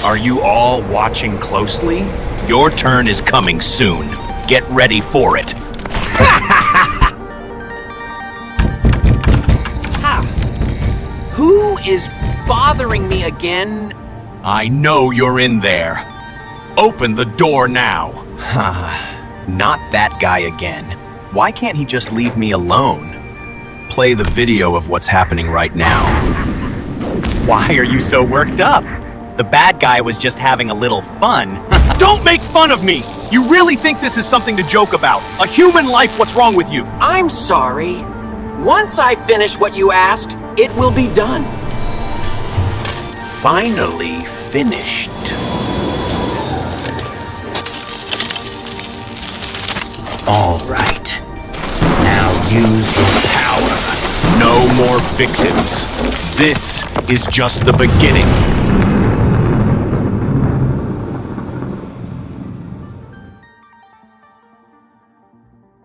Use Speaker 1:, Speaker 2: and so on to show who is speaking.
Speaker 1: Are you all watching closely? Your turn is coming soon. Get ready for it.
Speaker 2: Ha! Who is bothering me again?
Speaker 1: I know you're in there. Open the door now. Not that guy again. Why can't he just leave me alone? Play the video of what's happening right now. Why are you so worked up? The bad guy was just having a little fun. Don't make fun of me! You really think this is something to joke about? A human life, what's wrong with you?
Speaker 2: I'm sorry. Once I finish what you asked, it will be done.
Speaker 1: Finally finished. All right. Now use your power. No more victims. This is just the beginning.